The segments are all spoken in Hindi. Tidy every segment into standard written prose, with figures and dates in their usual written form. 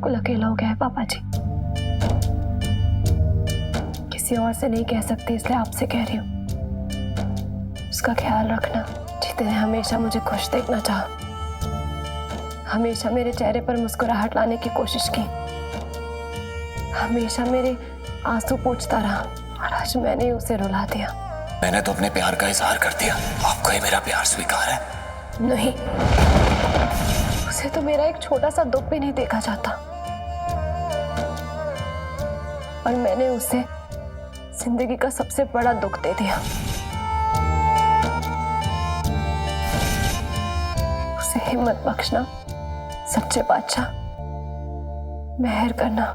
बिल्कुल अकेला हो गया है पापा जी। किसी और से नहीं कह सकती, इसलिए आपसे कह रही हूँ। उसका ख्याल रखना। जितने हमेशा मुझे खुश देखना चाहा, हमेशा मेरे चेहरे पर मुस्कुराहट लाने की कोशिश की, हमेशा मेरे आंसू पोंछता रहा, और आज मैंने उसे रुला दिया। मैंने तो अपने प्यार का इजहार कर दिया। आपको ये मेरा प्यार स्वीकार है? नहीं, उसे तो मेरा एक छोटा सा दुख भी नहीं देखा जाता, और मैंने उसे जिंदगी का सबसे बड़ा दुख दे दिया। उसे हिम्मत बख्शना, सच्चे बादशाह, मेहर करना।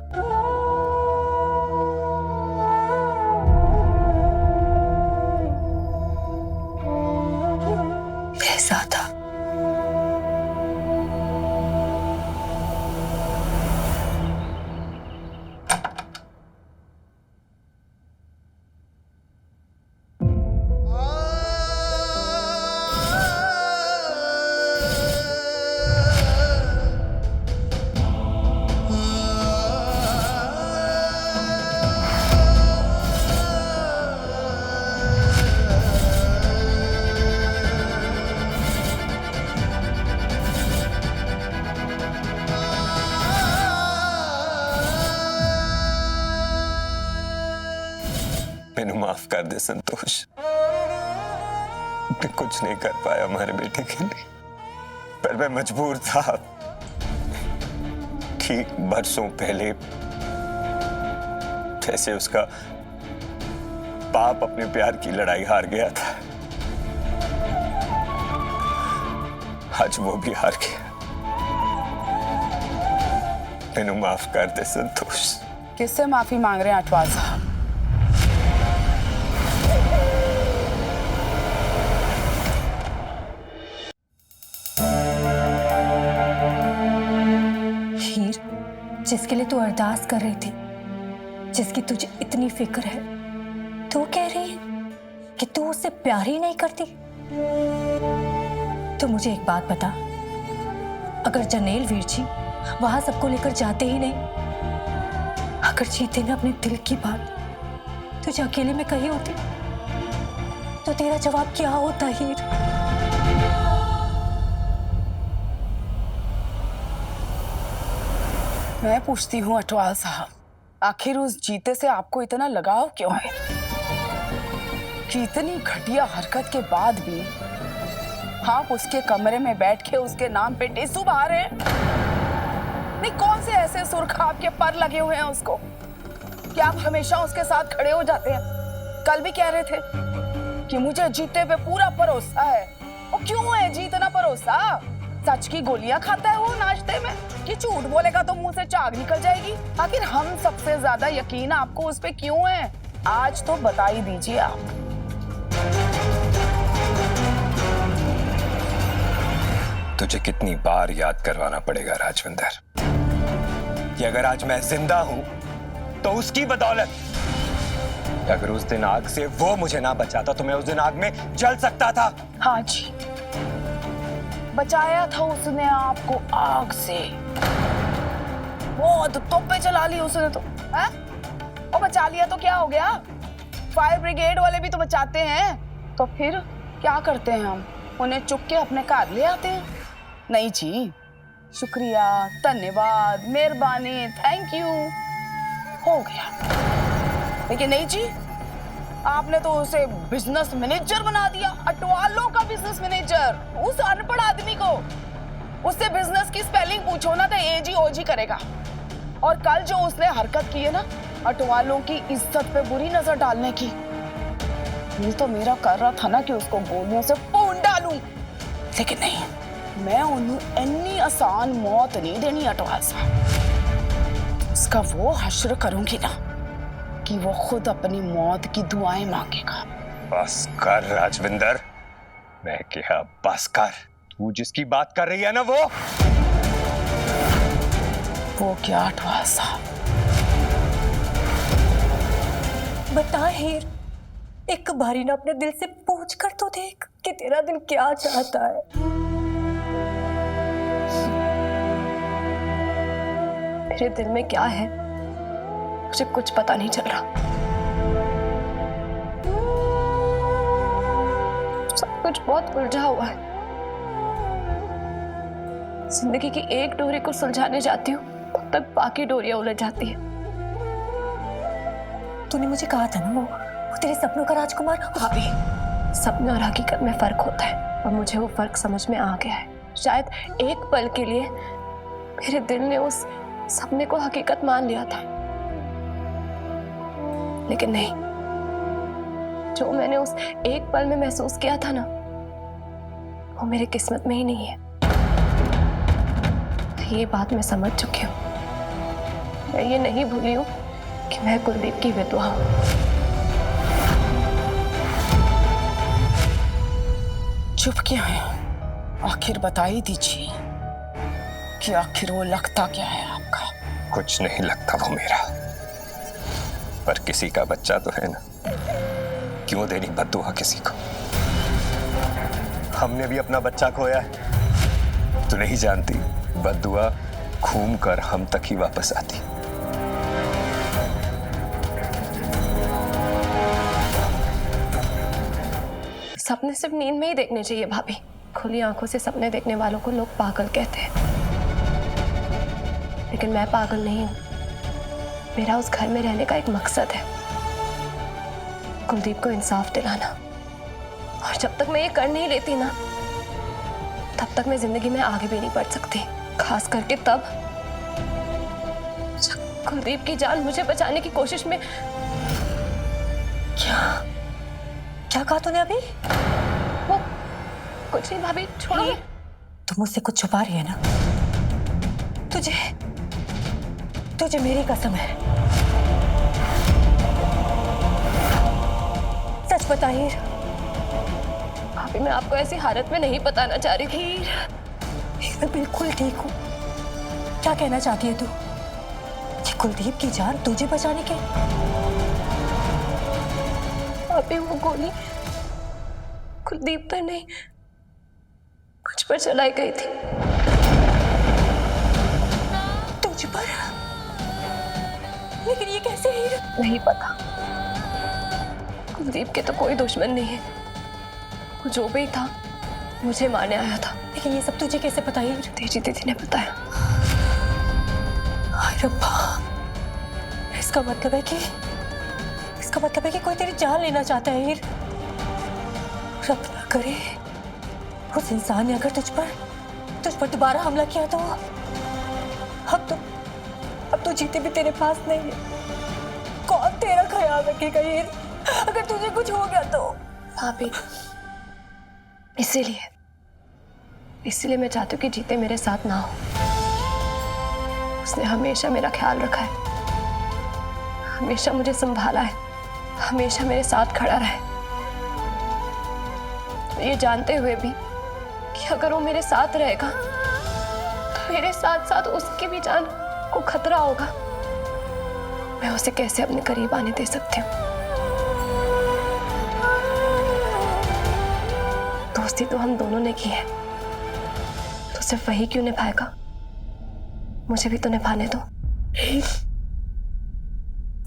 ऐसा था। मैंने माफ कर दे संतोष। मैं कुछ नहीं कर पाया हमारे बेटे के लिए, पर मैं मजबूर था। ठीक बरसों पहले जैसे उसका बाप अपने प्यार की लड़ाई हार गया था, आज वो भी हार गया। मैंने माफ कर दे संतोष। किससे माफी मांग रहे हैं अटवाल साहब? जिसके लिए तू अरदास कर रही थी, जिसकी तुझे इतनी फिक्र है, तू कह रही है कि तू उससे प्यार ही नहीं करती। तो मुझे एक बात बता, अगर जरनैल वीर जी वहां सबको लेकर जाते ही नहीं, अगर जीते ने अपने दिल की बात तुझे अकेले में कही होती, तो तेरा जवाब क्या होता हीर? मैं पूछती हूँ अटवाल साहब, आखिर उस जीते से आपको इतना लगाव क्यों है कि इतनी घटिया हरकत के बाद भी आप उसके कमरे में बैठ के उसके नाम पे टेसू बहा रहे हैं? नहीं, कौन से ऐसे सुर्ख आपके पर लगे हुए हैं उसको कि आप हमेशा उसके साथ खड़े हो जाते हैं? कल भी कह रहे थे कि मुझे जीते पे पूरा भरोसा है। और क्यों है जी इतना भरोसा? सच की गोलियां खाता है वो नाश्ते में, कि झूठ बोलेगा तो मुंह से चाग निकल जाएगी? आखिर हम सबसे ज्यादा यकीन आपको उस पे क्यों है? आज तो बता ही दीजिए आप। तुझे कितनी बार याद करवाना पड़ेगा राजविंदर कि अगर आज मैं जिंदा हूं तो उसकी बदौलत। अगर उस दिन आग से वो मुझे ना बचाता तो मैं उस दिन आग में जल सकता था। हाँ जी, बचाया था उसने आपको आग से। बहुत तोपे चला ली उसने तो, है? और बचा लिया तो क्या हो गया? फायर ब्रिगेड वाले भी तो बचाते हैं। तो फिर क्या करते हैं हम? उन्हें चुप के अपने घर ले आते हैं। नहीं जी, शुक्रिया, धन्यवाद, मेहरबानी, थैंक यू, हो गया। लेकिन नहीं जी, आपने तो उसे बिजनेस मैनेजर बना दिया, अटवालों का बिजनेस मैनेजर। उस अनपढ़ आदमी को उससे बिजनेस की स्पेलिंग पूछो ना तो एजी ओजी करेगा। और कल जो उसने हरकत की है ना, अटवालों की इज्जत पे बुरी नजर डालने की, दिल तो मेरा कर रहा था ना कि उसको गोलियों से भून डालूं, लेकिन नहीं, मैं उन्हें इतनी आसान मौत नहीं देनी अटवाल साहब। उसका वो हश्र करूंगी ना कि वो खुद अपनी मौत की दुआएं मांगेगा। बस कर राजविंदर, मैं क्या बस कर। तू जिसकी बात कर रही है ना वो क्या अटवाल साहब? बता हीर, एक बारी ना अपने दिल से पूछ कर तो देख कि तेरा दिल क्या चाहता है। मेरे दिल में क्या है मुझे कुछ पता नहीं चल रहा। सब कुछ बहुत उलझा हुआ है। जिंदगी की एक डोरी को सुलझाने जाती हूँ तब तक बाकी डोरियां उलझ जाती है। तूने मुझे कहा था ना वो तेरे सपनों का राजकुमार। भाभी, सपने और हकीकत में फर्क होता है और मुझे वो फर्क समझ में आ गया है। शायद एक पल के लिए मेरे दिल ने उस सपने को हकीकत मान लिया था, लेकिन नहीं, जो मैंने उस एक पल में महसूस किया था ना, वो मेरी किस्मत में ही नहीं है। ये बात मैं समझ चुकी हूँ। मैं ये नहीं भूली हूँ कि मैं कुलदीप की विधवा हूँ। चुप क्या है? आखिर बता ही दीजिए कि आखिर वो लगता क्या है आपका? कुछ नहीं लगता वो मेरा, पर किसी का बच्चा तो है ना। क्यों देनी बद्दुआ किसी को? हमने भी अपना बच्चा खोया है। तू नहीं जानती, बद्दुआ घूम कर हम तक ही वापस आती। सपने सिर्फ नींद में ही देखने चाहिए भाभी। खुली आंखों से सपने देखने वालों को लोग पागल कहते हैं, लेकिन मैं पागल नहीं हूं। मेरा उस घर में रहने का एक मकसद है, कुलदीप को इंसाफ दिलाना। और जब तक मैं ये कर नहीं लेती ना, तब तक मैं जिंदगी में आगे भी नहीं बढ़ सकती। खास करके तब जब कुलदीप की जान मुझे बचाने की कोशिश में। क्या कहा तूने अभी? वो कुछ नहीं भाभी, छोड़ो। तुम मुझसे कुछ छुपा रही है ना? तुझे मेरी कसम है, सच बता हीर। भाभी, मैं आपको ऐसी हालत में नहीं बताना चाह रही थी। मैं बिल्कुल ठीक हूँ। क्या कहना चाहती है तू? कि कुलदीप की जान तुझे बचाने के? भाभी, वो गोली कुलदीप पर नहीं, मुझ पर चलाई गई थी। तुझ पर? लेकिन ये कैसे हीर? नहीं पता। कुलदीप के तो कोई दुश्मन नहीं है। वो जो भी था मुझे मारने आया था। लेकिन ये सब तुझे कैसे पता हीर? तेजी दीदी ने बताया। हाय रब्बा, इसका मतलब है कि कोई तेरी जान लेना चाहता है हीर। रब ना करे उस इंसान ने अगर तुझ पर दोबारा हमला किया तो अब तो जीते भी तेरे पास नहीं है। कौन तेरा ख्याल रखेगा हीर अगर तुझे कुछ हो गया तो? भाभी, इसीलिए मैं चाहती हूँ कि जीते मेरे साथ ना हो। उसने हमेशा मेरा ख्याल रखा है, हमेशा मुझे संभाला है, हमेशा मेरे साथ खड़ा रहा है। ये जानते हुए भी कि अगर वो मेरे साथ रहेगा तो मेरे साथ साथ उसकी भी जान को खतरा होगा। मैं उसे कैसे अपने करीब आने दे सकती हूँ? दोस्ती तो हम दोनों ने की है, तो सिर्फ वही क्यों निभाएगा? मुझे भी तो निभाने दो।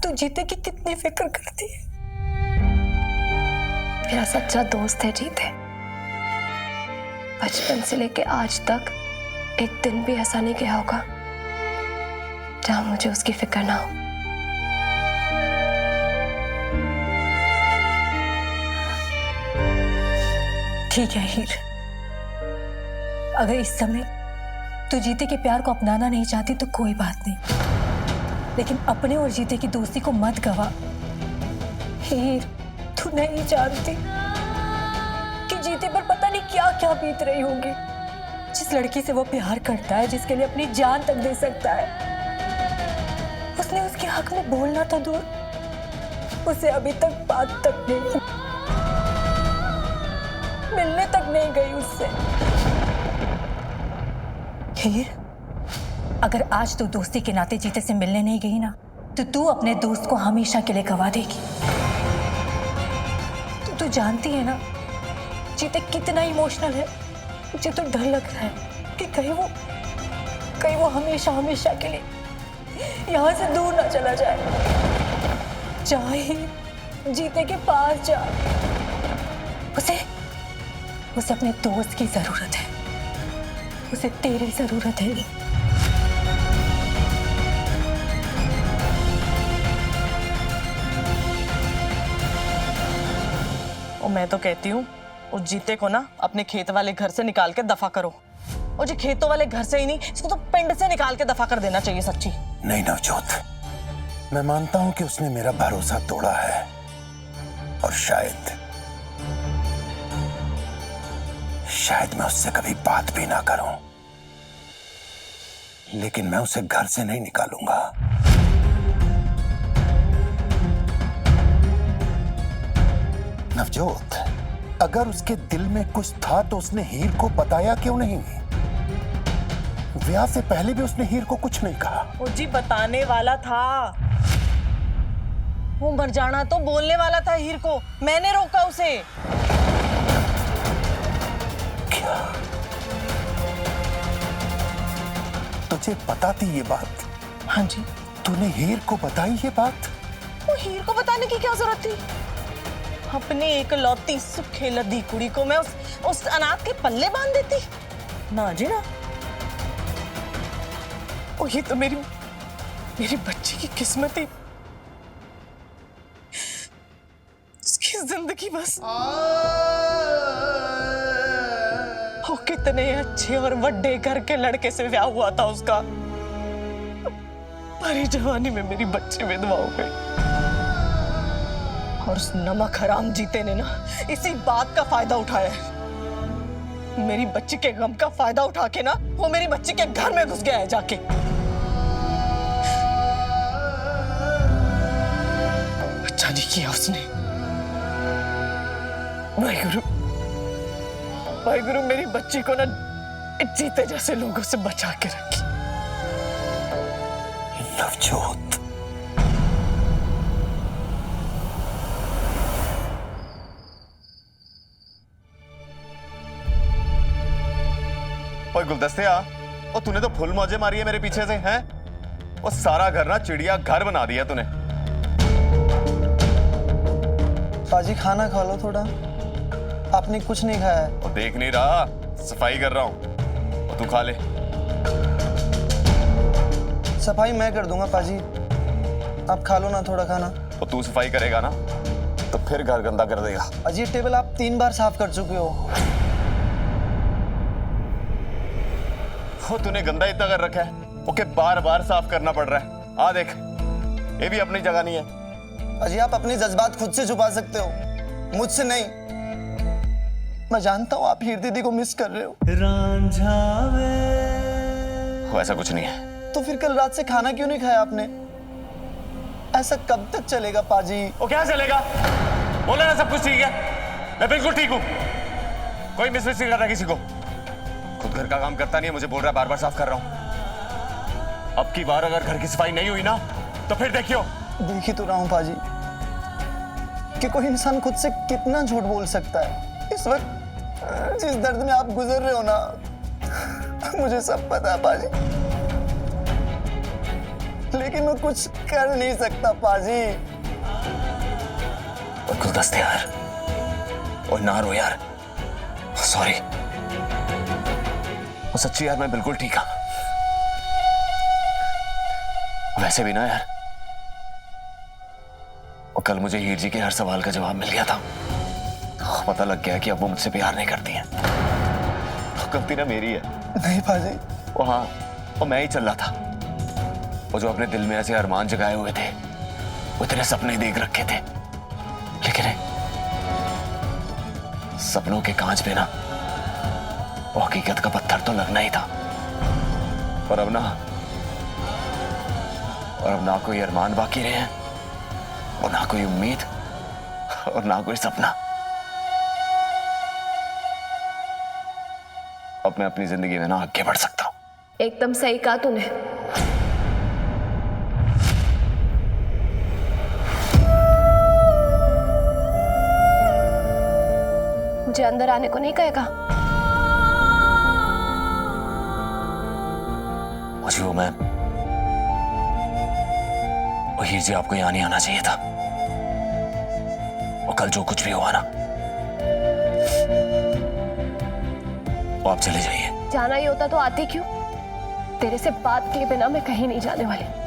तू जीते की कितनी फिक्र करती है? मेरा सच्चा दोस्त है जीते। बचपन से लेके आज तक एक दिन भी ऐसा नहीं गया होगा जहां मुझे उसकी फिक्र ना हो। ठीक है हीर, अगर इस समय तू जीते के प्यार को अपनाना नहीं चाहती तो कोई बात नहीं, लेकिन अपने और जीते की दोस्ती को मत गवा। हीर, तू नहीं जानती कि जीते पर पता नहीं क्या क्या बीत रही होगी। जिस लड़की से वो प्यार करता है, जिसके लिए अपनी जान तक दे सकता है, उसने उसके हक में बोलना था दूर, उसे अभी तक बात तक नहीं, मिलने तक नहीं गई उससे। हीर, अगर आज तू दोस्ती के नाते जीते से मिलने नहीं गई ना, तो तू अपने दोस्त को हमेशा के लिए गवा देगी। तू जानती है ना जीते कितना इमोशनल है। मुझे तो डर लग रहा है कि कहीं वो हमेशा हमेशा के लिए यहाँ से दूर ना चला जाए। चाहे जीते के पास जा। उसे उसे अपने दोस्त की जरूरत है, उसे तेरी जरूरत है। और मैं तो कहती हूँ उस जीते को ना अपने खेत वाले घर से निकाल के दफा करो। और जो खेतों वाले घर से ही नहीं, इसको तो पिंड से निकाल के दफा कर देना चाहिए। सच्ची नहीं नवजोत, मैं मानता हूं कि उसने मेरा भरोसा तोड़ा है और शायद मैं उससे कभी बात भी ना करूं, लेकिन मैं उसे घर से नहीं निकालूंगा। नवजोत, अगर उसके दिल में कुछ था तो उसने हीर को बताया क्यों नहीं? ब्याह से पहले भी उसने हीर को कुछ नहीं कहा। वो जी बताने वाला था, वो मर जाना तो बोलने वाला था हीर को, मैंने रोका उसे। क्या तुझे पता थी ये बात? हाँ जी। तूने हीर को बताई ये बात? वो हीर को बताने की क्या जरूरत थी? अपने एक लौती सुखे लदी कुड़ी को मैं उस अनाथ के पल्ले बांध देती? ना जी ना। और ये तो मेरी बच्ची की किस्मत ही, उसकी जिंदगी बस। वो कितने अच्छे और बड़े घर के लड़के से ब्याह हुआ था उसका, भरी जवानी में मेरी बच्ची विधवा हो गई। और उस नमक हराम जीते ने ना इसी बात का फायदा उठाया है। मेरी बच्ची के गम का फायदा उठा के ना वो मेरी बच्ची के घर में घुस गया है जाके। अच्छा नहीं किया उसने। वाहिगुरु मेरी बच्ची को ना जीते जैसे लोगों से बचा के रखी। नवजोत, ओए गुलदस्ते आ, और तूने तो फुल मौजे मारी है मेरे पीछे से, हैं? वो सारा घर ना चिड़िया घर बना दिया तूने। पाजी खाना खा लो थोड़ा, आपने कुछ नहीं खाया है। और देख नहीं रहा, सफाई कर रहा हूँ, और तू खा ले। सफाई मैं कर दूंगा पाजी, आप खा लो ना थोड़ा खाना। और तू सफाई करेगा ना तो फिर घर गंदा कर देगा। पाजी ये टेबल आप 3 बार साफ कर चुके हो। वो तूने गंदा इतना कर रखा है, ओके बार बार साफ करना पड़ रहा है। आ देख, ये भी अपनी जगह नहीं है। पाजी आप अपने जज्बात खुद से छुपा सकते हो, मुझसे नहीं। मैं जानता हूँ आप हीर दीदी को मिस कर रहे हो। वैसा कुछ नहीं है। तो फिर कल रात से खाना क्यों नहीं खाया आपने? ऐसा कब तक चलेगा पाजी? वो क्या चलेगा? बोले ना सब कुछ ठीक है, मैं बिल्कुल ठीक हूँ, कोई मिस नहीं कर रहा किसी को। खुद घर का काम करता नहीं है, मुझे बोल रहा है बार बार साफ कर रहा हूँ। अब की बार अगर घर की सफाई नहीं हुई ना तो फिर देखियो। देख ही तो रहा हूँ पाजी कि कोई इंसान खुद से कितना झूठ बोल सकता है। इस वक्त जिस दर्द में आप गुजर रहे हो ना, मुझे सब पता है पाजी, लेकिन मैं कुछ कर नहीं सकता पाजी। और गुलदस्ते यार, और ना रो यार, सॉरी। और सच्ची यार मैं बिल्कुल ठीक हूं। वैसे भी ना यार, और कल मुझे हीर जी के हर सवाल का जवाब मिल गया था। पता लग गया कि अब वो मुझसे प्यार नहीं करती हैं। गलती ना मेरी है। नहीं पाजी। वो हाँ, वो मैं ही चल रहा था। वो जो अपने दिल में ऐसे अरमान जगाए हुए थे, वो इतने सपने देख रखे थे, लेकिन सपनों के कांच पे ना वो हकीकत का पत्थर तो लगना ही था। और अब ना कोई अरमान बाकी रहे हैं, और ना कोई उम्मीद, और ना कोई सपना। अब मैं अपनी जिंदगी में ना आगे बढ़ सकता हूं। एकदम सही कहा तूने। मुझे अंदर आने को नहीं कहेगा? मुझे वो मैं और हीर जी आपको यहाँ नहीं आना चाहिए था। और कल जो कुछ भी हुआ ना, वो आप चले जाइए। जाना ही होता तो आती क्यों? तेरे से बात किए बिना मैं कहीं नहीं जाने वाली।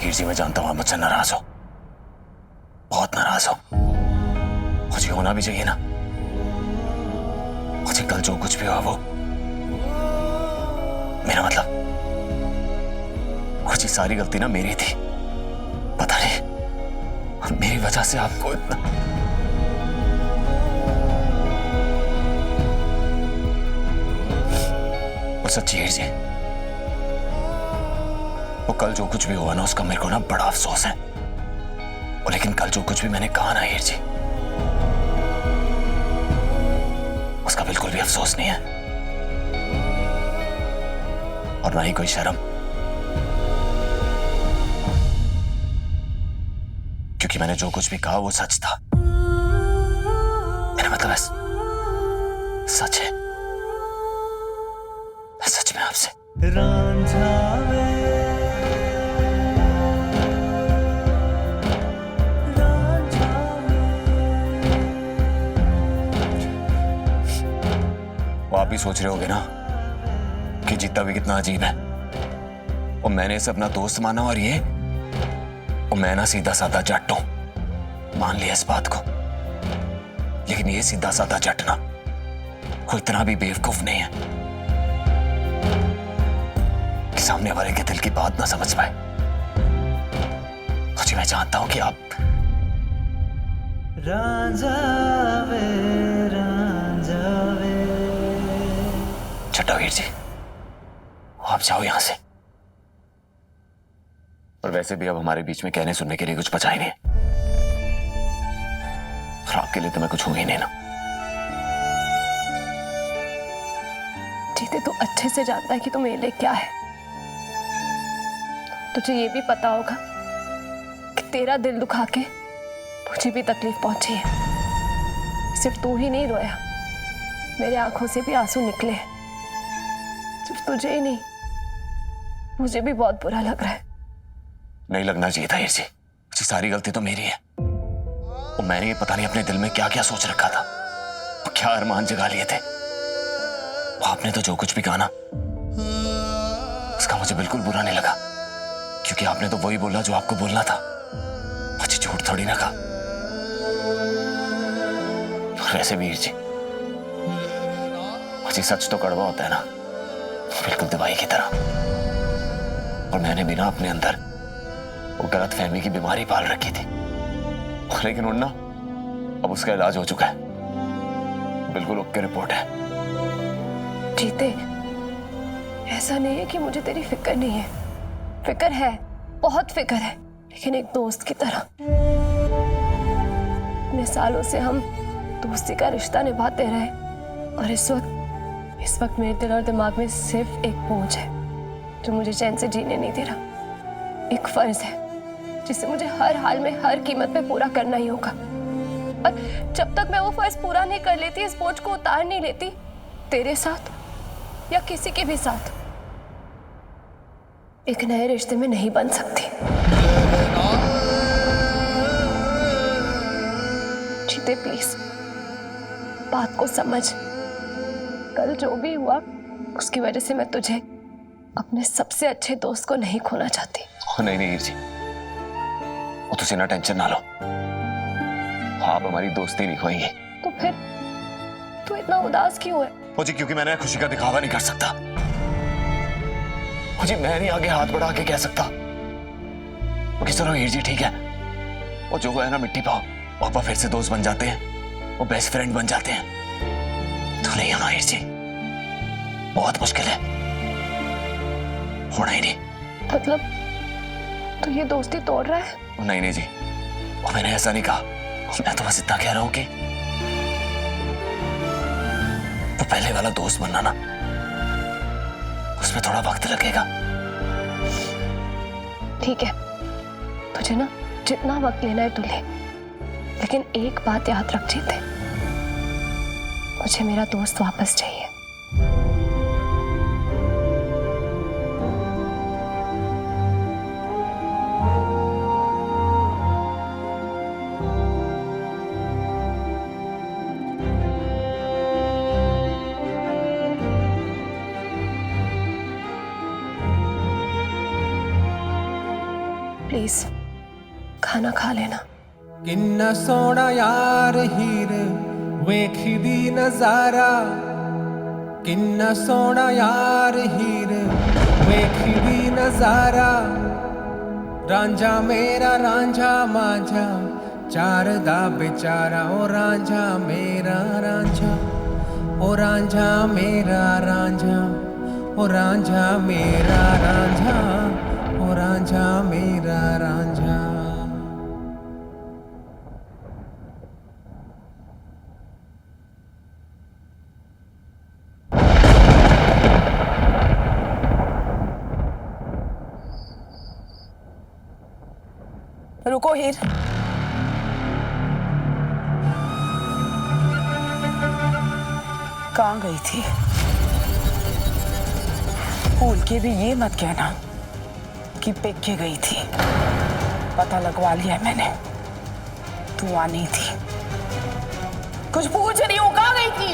हीर जी मैं जानता हूं आप मुझसे नाराज हो, बहुत नाराज हो। मुझे होना भी चाहिए ना। मुझे कल जो कुछ भी हुआ वो मेरा मतलब कुछ ही सारी गलती ना मेरी थी, पता नहीं। और मेरी वजह से आपको इतना और सच्ची हीर जी, वो कल जो कुछ भी हुआ ना उसका मेरे को ना बड़ा अफसोस है। और लेकिन कल जो कुछ भी मैंने कहा ना हीर जी, उसका बिल्कुल भी अफसोस नहीं है और ना ही कोई शर्म, क्योंकि मैंने जो कुछ भी कहा वो सच था। मेरा मतलब है सच है। मैं सच में आपसे आप भी सोच रहे होगे ना कि जीता भी कितना अजीब है। और मैंने इसे अपना दोस्त माना और ये और मैं ना सीधा साधा जट हूं, मान लिया इस बात को। लेकिन ये सीधा साधा जट ना कोई इतना भी बेवकूफ नहीं है कि सामने वाले के दिल की बात ना समझ पाए। मुझे मैं जानता हूं कि आप छठा वीर जी आप जाओ यहां से। और वैसे भी अब हमारे बीच में कहने सुनने के लिए कुछ बचा ही नहीं। और आपके लिए तो मैं कुछ हूं ही नहीं ना। जीते तो अच्छे से जानता है कि तू मेरे लिए क्या है। तुझे ये भी पता होगा कि तेरा दिल दुखा के मुझे भी तकलीफ पहुंची है। सिर्फ तू ही नहीं रोया, मेरे आंखों से भी आंसू निकले। सिर्फ तुझे ही नहीं, मुझे भी बहुत बुरा लग रहा है। नहीं लगना चाहिए था हीर जी, उसकी सारी गलती तो मेरी है। और मैंने ये पता नहीं अपने दिल में क्या क्या सोच रखा था, क्या अरमान जगा लिए थे। आपने तो जो कुछ भी कहा ना उसका मुझे बिल्कुल बुरा नहीं लगा, क्योंकि आपने तो वही बोला जो आपको बोलना था। मुझे झूठ थोड़ी ना कहा। और वैसे भी हीर जी मुझे सच तो कड़वा होता है ना, बिल्कुल दवाई की तरह। और मैंने भी ना अपने अंदर वो गलत फहमी की बीमारी पाल रखी थी। लेकिन उन ना अब उसका इलाज हो चुका है, बिल्कुल ओके रिपोर्ट है। जीते, ऐसा नहीं है कि मुझे तेरी फिक्र नहीं है। फिक्र है, बहुत फिक्र है, लेकिन एक दोस्त की तरह। इतने सालों से हम दोस्ती का रिश्ता निभाते रहे और इस वक्त मेरे दिल और दिमाग में सिर्फ एक बोझ है जो मुझे चैन से जीने नहीं दे रहा। एक फर्ज है जिसे मुझे हर हाल में हर कीमत पे पूरा करना ही होगा। और जब तक मैं वो फर्ज पूरा नहीं कर लेती, इस बोझ को उतार नहीं लेती, तेरे साथ या किसी के भी साथ एक नए रिश्ते में नहीं बन सकती। जीते प्लीज बात को समझ। कल जो भी हुआ उसकी वजह से मैं तुझे, अपने सबसे अच्छे दोस्त को नहीं खोना चाहती। नहीं नहीं हीर जी, वो तुझे ना टेंशन ना लो। आप हमारी दोस्ती नहीं खोएंगे। तो फिर तू इतना उदास क्यों है? मुझे क्योंकि मैंने खुशी का दिखावा नहीं कर सकता। मुझे मैं नहीं आगे हाथ बढ़ा के कह सकता कि चलो हीर जी ठीक है, वो जो है ना मिट्टी पाओ, पापा फिर से दोस्त बन जाते हैं, वो बेस्ट फ्रेंड बन जाते हैं। तो नहीं होना हीर जी, बहुत मुश्किल है, होना ही नहीं। मतलब तू ये दोस्ती तोड़ रहा है? नहीं नहीं जी, वो मैंने ऐसा नहीं कहा। मैं तो बस इतना कह रहा हूं कि पहले वाला दोस्त बनना ना, उसमें थोड़ा वक्त लगेगा। ठीक है, तुझे ना जितना वक्त लेना है तू ले, लेकिन एक बात याद रख जीते, मुझे मेरा दोस्त वापस चाहिए। प्लीज खाना खा लेना। किन्ना सोना यार हीर वेखदी नजारा, किन्ना सोना यार हीर वेखदी नजारा, रांझा मेरा रांझा मांझा चार दा बेचारा, ओ रांझा मेरा रांझा, ओ रांझा मेरा रांझा, ओ रांझा मेरा रांझा, ओ रांझा मेरा रांझा। रुको हीर, कहाँ गई थी? भूल के भी ये मत कहना कि पिक के गई थी। पता लगवा लिया मैंने, तू वहां नहीं थी। कुछ पूछ रही हूँ, कहाँ गई थी?